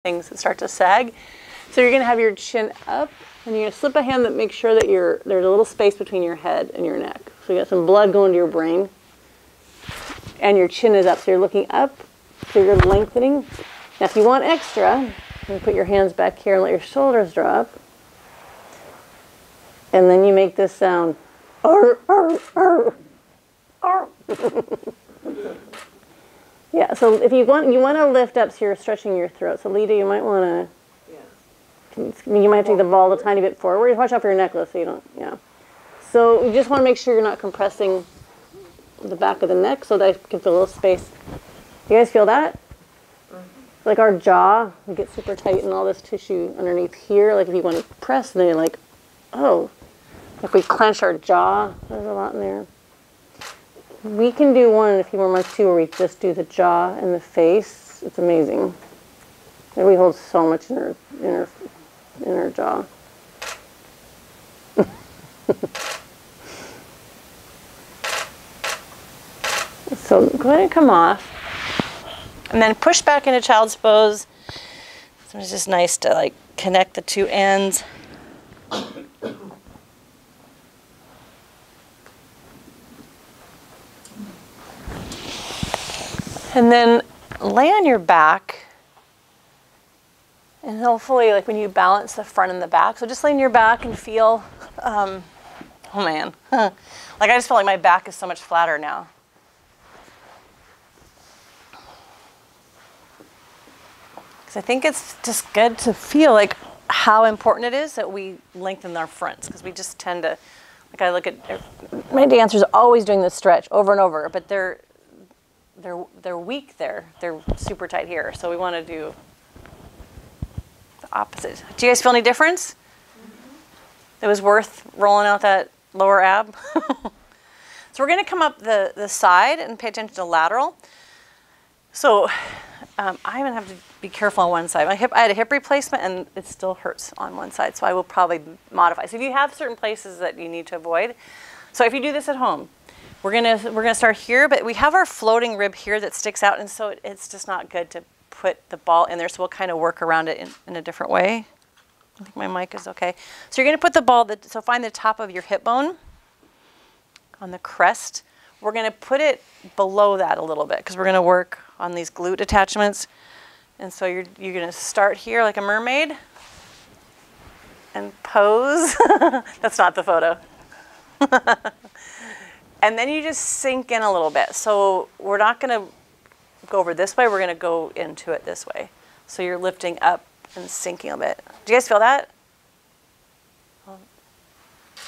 things that start to sag. So you're going to have your chin up, and you're going to slip a hand that makes sure that there's a little space between your head and your neck. So you got some blood going to your brain, and your chin is up. So you're looking up, so you're lengthening. Now if you want extra, you put your hands back here and let your shoulders drop. And then you make this sound. Arr, arr, arr, arr. Yeah, so if you want to lift up, so you're stretching your throat. So Lita, you might want to, you might take the ball a tiny bit forward. Watch out for your necklace so you don't, yeah. So you just want to make sure you're not compressing the back of the neck so that I can feel a little space. You guys feel that? Like our jaw, we get super tight and all this tissue underneath here. Like if you want to press, then you're like, oh. If we clench our jaw, there's a lot in there. We can do one in a few more months too where we just do the jaw and the face. It's amazing. And we hold so much in our jaw. So go ahead and come off. And then push back into child's pose. So it's just nice to like connect the two ends. And then lay on your back, and hopefully, like when you balance the front and the back, so just lay on your back and feel, oh man, like I just feel like my back is so much flatter now. Because I think it's just good to feel like how important it is that we lengthen our fronts, because we just tend to, like I look at, my dancers always doing this stretch over and over, but they're weak there. They're super tight here. So we want to do the opposite. Do you guys feel any difference? It was worth rolling out that lower ab. So we're going to come up the side and pay attention to lateral. So I'm going to have to be careful on one side. I had a hip replacement and it still hurts on one side. So I will probably modify. So if you have certain places that you need to avoid. So if you do this at home, we're gonna start here, but we have our floating rib here that sticks out, and so it's just not good to put the ball in there. So we'll kind of work around it in a different way. I think my mic is okay. So you're gonna put the ball, so find the top of your hip bone on the crest. We're gonna put it below that a little bit because we're gonna work on these glute attachments. And so you're gonna start here like a mermaid and pose. That's not the photo. And then you just sink in a little bit. So we're not going to go over this way. We're going to go into it this way. So you're lifting up and sinking a bit. Do you guys feel that? A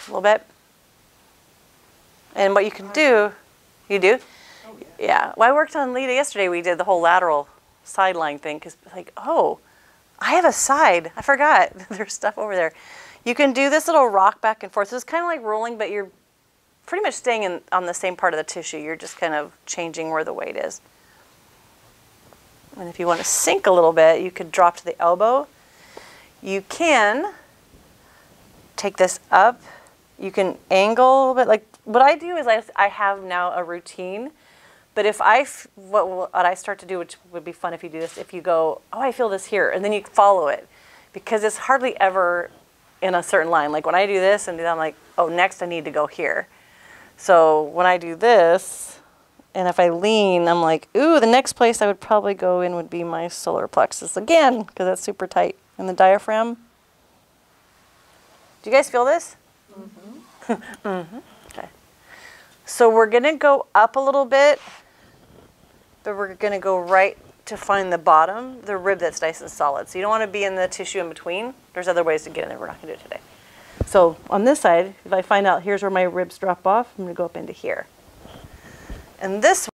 little bit? And what you can do, you do? Oh, yeah. Well, I worked on Lita yesterday. We did the whole lateral sideline thing because like, oh, I have a side. I forgot. There's stuff over there. You can do this little rock back and forth. So it's kind of like rolling, but you're pretty much staying on the same part of the tissue. You're just kind of changing where the weight is. And if you want to sink a little bit, you could drop to the elbow. You can take this up. You can angle a little bit. Like what I do is I have now a routine. But if what I start to do, which would be fun if you do this, if you go, oh, I feel this here, and then you follow it. Because it's hardly ever in a certain line. Like when I do this, and then I'm like, oh, next I need to go here. So when I do this, and if I lean, I'm like, ooh, the next place I would probably go in would be my solar plexus again, because that's super tight. And the diaphragm. Do you guys feel this? Mm-hmm. Mm-hmm. Okay. So we're going to go up a little bit, but we're going to go right to find the bottom, the rib that's nice and solid. So you don't want to be in the tissue in between. There's other ways to get in there. We're not going to do it today. So on this side, if I find out here's where my ribs drop off, I'm going to go up into here. And this